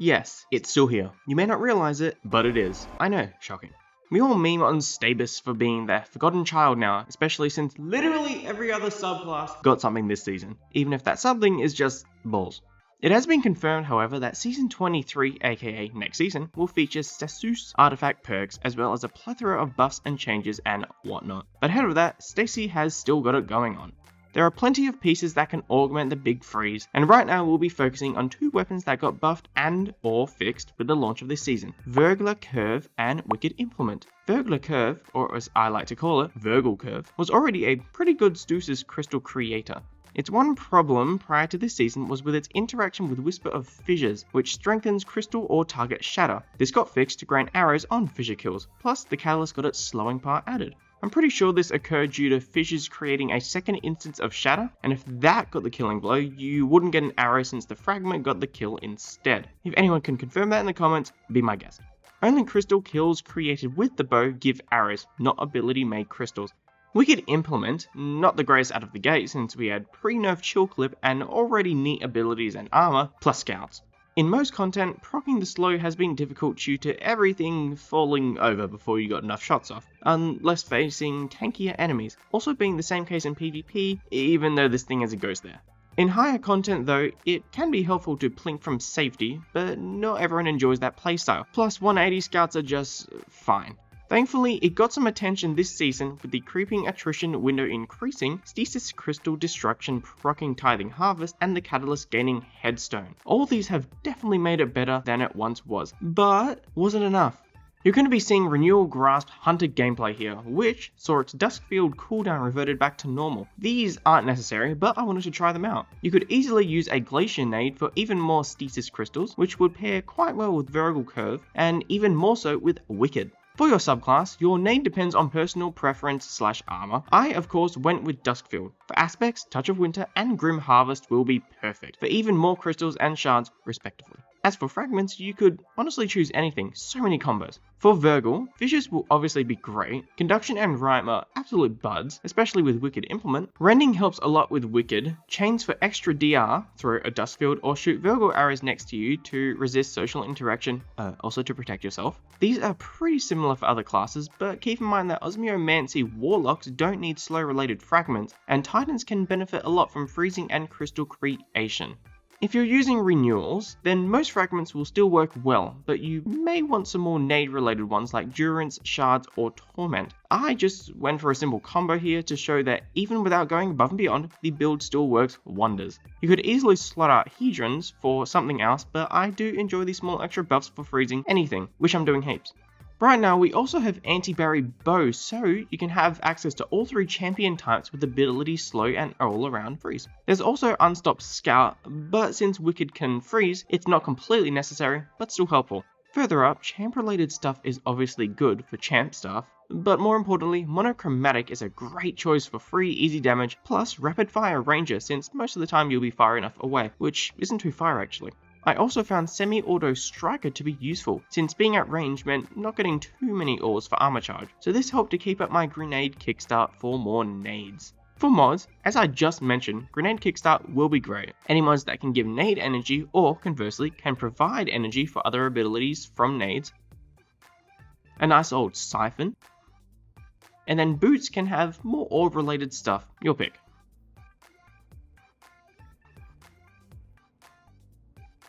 Yes, it's still here. You may not realize it, but it is. I know, shocking. We all meme on Stasis for being the forgotten child now, especially since literally every other subclass got something this season, even if that something is just balls. It has been confirmed, however, that Season 23, aka next season, will feature Stasis artifact perks as well as a plethora of buffs and changes and whatnot. But ahead of that, Stacy has still got it going on. There are plenty of pieces that can augment the big freeze, and right now we'll be focusing on two weapons that got buffed and or fixed with the launch of this season, Verglas Curve and Wicked Implement. Verglas Curve, or as I like to call it, Verglas Curve, was already a pretty good Stasis crystal creator. Its one problem prior to this season was with its interaction with Whisper of Fissures, which strengthens crystal or target shatter. This got fixed to grant arrows on fissure kills, plus the catalyst got its slowing part added. I'm pretty sure this occurred due to fissures creating a second instance of shatter, and if that got the killing blow, you wouldn't get an arrow since the fragment got the kill instead. If anyone can confirm that in the comments, be my guest. Only crystal kills created with the bow give arrows, not ability made crystals. Wicked Implement, not the greatest out of the gate since we had pre-nerf chill clip and already neat abilities and armor, plus scouts. In most content, proccing the slow has been difficult due to everything falling over before you got enough shots off, unless facing tankier enemies, also being the same case in PvP, even though this thing has a ghost there. In higher content though, it can be helpful to plink from safety, but not everyone enjoys that playstyle, plus 180 scouts are just fine. Thankfully, it got some attention this season with the creeping attrition window increasing, Stasis Crystal Destruction proccing Tithing Harvest, and the Catalyst gaining Headstone. All these have definitely made it better than it once was, but was it enough? You're going to be seeing Renewal Grasp Hunter gameplay here, which saw its Duskfield cooldown reverted back to normal. These aren't necessary, but I wanted to try them out. You could easily use a Glacier Nade for even more Stasis Crystals, which would pair quite well with Verglas Curve, and even more so with Wicked. For your subclass, your nade depends on personal preference / armor. I, of course, went with Duskfield. For aspects, Touch of Winter and Grim Harvest will be perfect, for even more crystals and shards, respectively. As for fragments, you could honestly choose anything, so many combos. For Verglas, Fissures will obviously be great, Conduction and Rhyme are absolute buds, especially with Wicked Implement. Rending helps a lot with Wicked, Chains for extra DR, throw a Duskfield or shoot Verglas arrows next to you to resist social interaction, also to protect yourself. These are pretty similar for other classes, but keep in mind that Osmiomancy Warlocks don't need slow related fragments, and Titans can benefit a lot from freezing and crystal creation. If you're using renewals, then most fragments will still work well, but you may want some more nade related ones like Durance, Shards, or Torment. I just went for a simple combo here to show that even without going above and beyond, the build still works wonders. You could easily slot out Hedrons for something else, but I do enjoy these small extra buffs for freezing anything, which I'm doing heaps. Right now, we also have Anti-Barry Bow, so you can have access to all three champion types with ability slow and all-around freeze. There's also Unstopped Scout, but since Wicked can freeze, it's not completely necessary, but still helpful. Further up, champ-related stuff is obviously good for champ stuff, but more importantly, Monochromatic is a great choice for free, easy damage, plus Rapid Fire Ranger since most of the time you'll be far enough away, which isn't too far actually. I also found Semi-Auto Striker to be useful, since being at range meant not getting too many ores for armor charge, so this helped to keep up my grenade kickstart for more nades. For mods, as I just mentioned, grenade kickstart will be great. Any mods that can give nade energy, or conversely, can provide energy for other abilities from nades. A nice old siphon. And then boots can have more orb related stuff, your pick.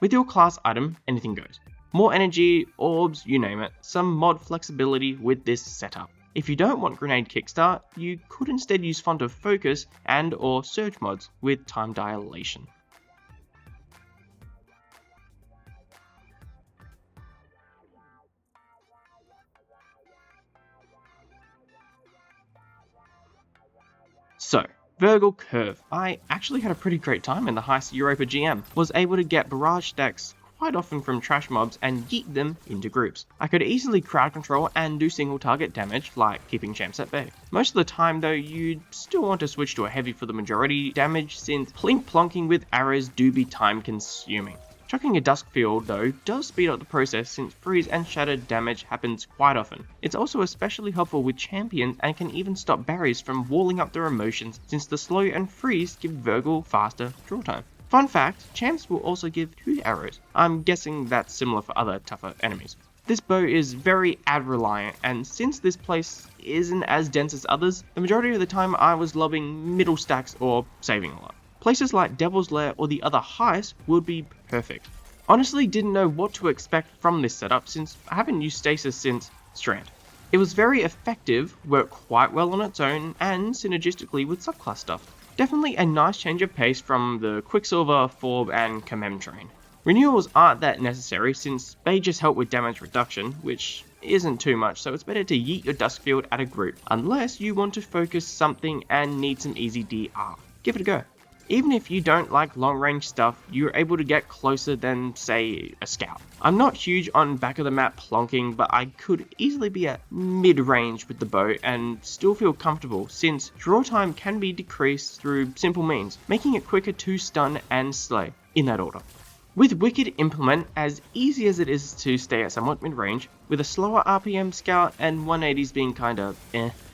With your class item, anything goes. More energy, orbs, you name it, some mod flexibility with this setup. If you don't want Grenade Kickstart, you could instead use Font of Focus and or Surge mods with Time Dilation. So, Verglas Curve. I actually had a pretty great time in the Heist Europa GM. Was able to get barrage stacks quite often from trash mobs and yeet them into groups. I could easily crowd control and do single target damage, like keeping champs at bay. Most of the time though, you'd still want to switch to a heavy for the majority damage since plink plonking with arrows do be time consuming. Chucking a Duskfield though does speed up the process since freeze and shatter damage happens quite often. It's also especially helpful with champions and can even stop barriers from walling up their emotions since the slow and freeze give Verglas faster draw time. Fun fact, champs will also give 2 arrows. I'm guessing that's similar for other tougher enemies. This bow is very ad reliant, and since this place isn't as dense as others, the majority of the time I was lobbing middle stacks or saving a lot. Places like Devil's Lair or the other heist would be perfect. Honestly didn't know what to expect from this setup since I haven't used Stasis since Strand. It was very effective, worked quite well on its own, and synergistically with subclass stuff. Definitely a nice change of pace from the Quicksilver, Forb, and Commem train. Renewals aren't that necessary since they just help with damage reduction, which isn't too much, so it's better to yeet your Duskfield at a group, unless you want to focus something and need some easy DR. Give it a go. Even if you don't like long range stuff, you're able to get closer than, say, a scout. I'm not huge on back of the map plonking, but I could easily be at mid range with the bow and still feel comfortable since draw time can be decreased through simple means, making it quicker to stun and slay, in that order. With Wicked Implement, as easy as it is to stay at somewhat mid-range, with a slower RPM scout and 180s being kinda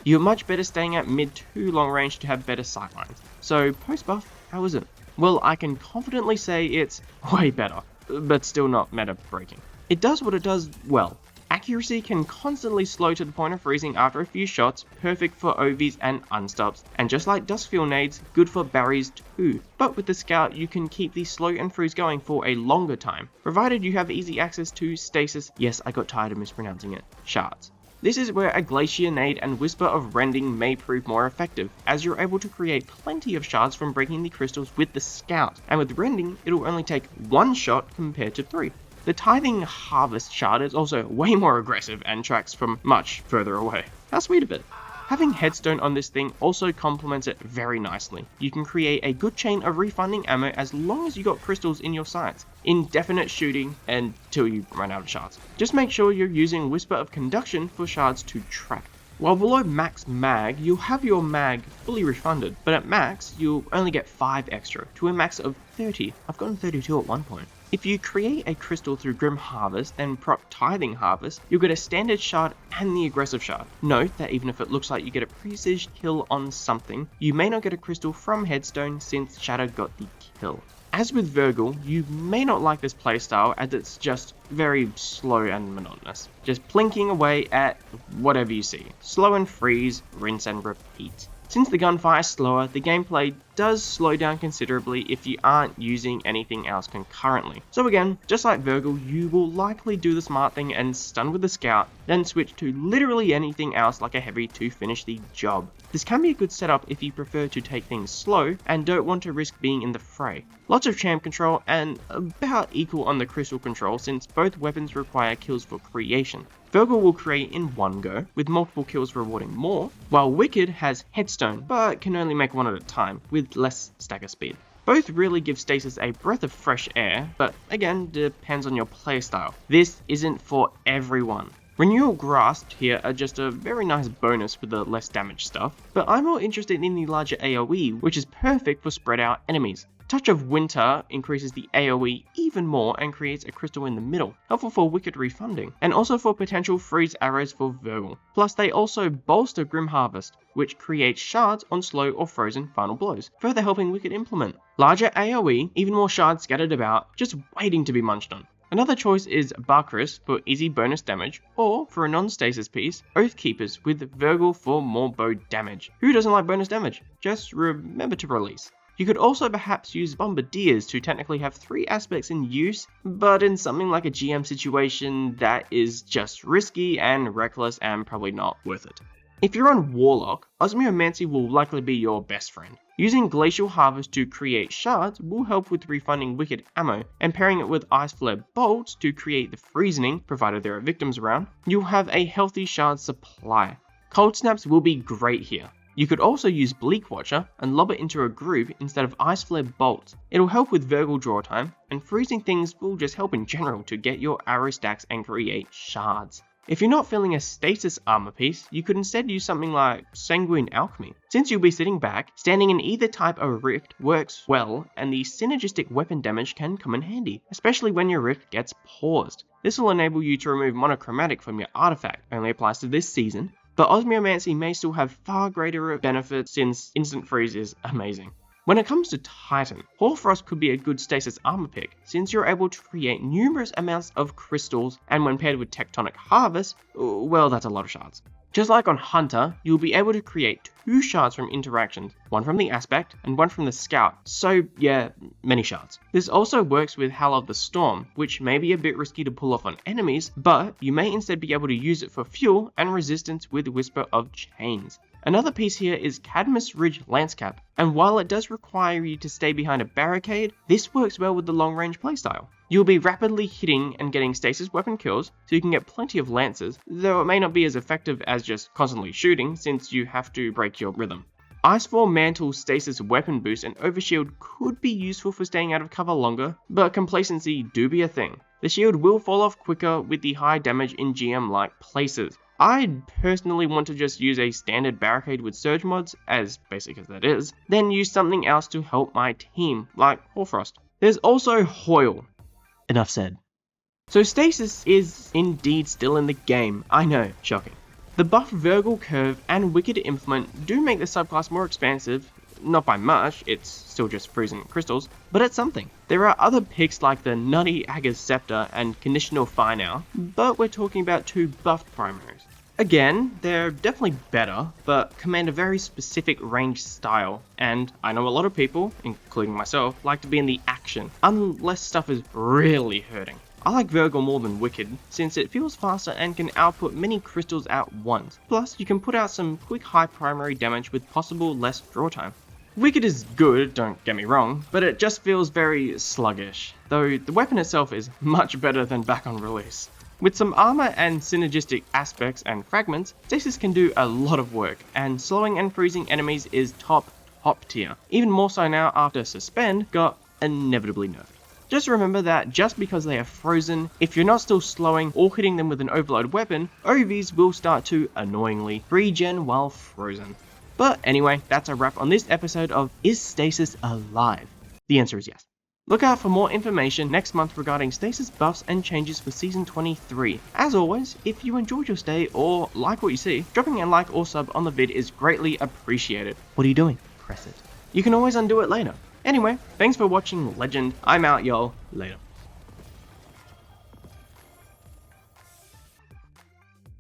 you're much better staying at mid to long range to have better sightlines. So post-buff, how is it? Well, I can confidently say it's way better, but still not meta-breaking. It does what it does well. Accuracy can constantly slow to the point of freezing after a few shots, perfect for OVs and unstops, and just like Duskfield nades, good for barriers too. But with the Scout, you can keep the slow and freeze going for a longer time, provided you have easy access to Stasis, yes I got tired of mispronouncing it, shards. This is where a Glacier nade and Whisper of Rending may prove more effective, as you're able to create plenty of shards from breaking the crystals with the Scout, and with Rending, it'll only take 1 shot compared to 3. The Tithing Harvest shard is also way more aggressive and tracks from much further away. How sweet of it. Having Headstone on this thing also complements it very nicely. You can create a good chain of refunding ammo as long as you got crystals in your sights. Indefinite shooting until you run out of shards. Just make sure you're using Whisper of Conduction for shards to track. While below max mag, you'll have your mag fully refunded, but at max, you'll only get 5 extra, to a max of 30. I've gotten 32 at one point. If you create a crystal through Grim Harvest and proc Tithing Harvest, you'll get a standard shard and the aggressive shard. Note that even if it looks like you get a presaged kill on something, you may not get a crystal from Headstone since Shadow got the kill. As with Verglas, you may not like this playstyle as it's just very slow and monotonous. Just plinking away at whatever you see. Slow and freeze, rinse and repeat. Since the gunfire is slower, the gameplay does slow down considerably if you aren't using anything else concurrently. So again, just like Verglas, you will likely do the smart thing and stun with the Scout, then switch to literally anything else like a heavy to finish the job. This can be a good setup if you prefer to take things slow and don't want to risk being in the fray. Lots of champ control and about equal on the crystal control since both weapons require kills for creation. Verglas will create in one go, with multiple kills rewarding more, while Wicked has Headstone, but can only make one at a time, with less stagger speed. Both really give Stasis a breath of fresh air, but again, depends on your playstyle. This isn't for everyone. Renewal Grasp here are just a very nice bonus with the less damage stuff, but I'm more interested in the larger AoE, which is perfect for spread out enemies. Touch of Winter increases the AoE even more and creates a crystal in the middle, helpful for Wicked refunding, and also for potential freeze arrows for Verglas. Plus they also bolster Grim Harvest, which creates shards on slow or frozen final blows, further helping Wicked implement. Larger AoE, even more shards scattered about, just waiting to be munched on. Another choice is Barkrus for easy bonus damage, or for a non-stasis piece, Oathkeepers with Verglas for more bow damage. Who doesn't like bonus damage? Just remember to release. You could also perhaps use Bombardiers to technically have 3 aspects in use, but in something like a GM situation that is just risky and reckless and probably not worth it. If you're on Warlock, Osmiomancy will likely be your best friend. Using Glacial Harvest to create shards will help with refunding Wicked ammo, and pairing it with Ice Flare Bolts to create the freezing, provided there are victims around, you'll have a healthy shard supply. Cold Snaps will be great here. You could also use Bleak Watcher and lob it into a group instead of Ice Flare Bolts. It'll help with Verglas draw time, and freezing things will just help in general to get your arrow stacks and create shards. If you're not feeling a stasis armor piece, you could instead use something like Sanguine Alchemy. Since you'll be sitting back, standing in either type of rift works well, and the synergistic weapon damage can come in handy, especially when your rift gets paused. This will enable you to remove monochromatic from your artifact, only applies to this season, but Osmiomancy may still have far greater benefits since Instant Freeze is amazing. When it comes to Titan, Hoarfrost could be a good stasis armor pick, since you're able to create numerous amounts of crystals, and when paired with Tectonic Harvest, well, that's a lot of shards. Just like on Hunter, you'll be able to create 2 shards from interactions, one from the Aspect and one from the Scout, so yeah, many shards. This also works with Howl of the Storm, which may be a bit risky to pull off on enemies, but you may instead be able to use it for fuel and resistance with Whisper of Chains. Another piece here is Cadmus Ridge Lancecap, and while it does require you to stay behind a barricade, this works well with the long range playstyle. You'll be rapidly hitting and getting stasis weapon kills, so you can get plenty of lances, though it may not be as effective as just constantly shooting since you have to break your rhythm. Icefall Mantle stasis weapon boost and overshield could be useful for staying out of cover longer, but complacency do be a thing. The shield will fall off quicker with the high damage in GM-like places. I'd personally want to just use a standard barricade with surge mods, as basic as that is, then use something else to help my team, like Hoarfrost. There's also Hoyle. Enough said. So Stasis is indeed still in the game, I know, shocking. The buff Verglas curve and Wicked Implement do make the subclass more expansive, not by much, it's still just frozen crystals, but it's something. There are other picks like the Nutty Agha's Scepter and Conditional Finale, but we're talking about 2 buffed primaries. Again, they're definitely better, but command a very specific range style, and I know a lot of people, including myself, like to be in the action, unless stuff is really hurting. I like Verglas more than Wicked, since it feels faster and can output many crystals at once, plus you can put out some quick high primary damage with possible less draw time. Wicked is good, don't get me wrong, but it just feels very sluggish, though the weapon itself is much better than back on release. With some armor and synergistic aspects and fragments, Stasis can do a lot of work, and slowing and freezing enemies is top tier. Even more so now after Suspend got inevitably nerfed. Just remember that just because they are frozen, if you're not still slowing or hitting them with an overload weapon, OVs will start to annoyingly regen while frozen. But anyway, that's a wrap on this episode of Is Stasis Alive? The answer is yes. Look out for more information next month regarding Stasis buffs and changes for Season 23. As always, if you enjoyed your stay or like what you see, dropping a like or sub on the vid is greatly appreciated. What are you doing? Press it. You can always undo it later. Anyway, thanks for watching, Legend. I'm out, y'all. Later.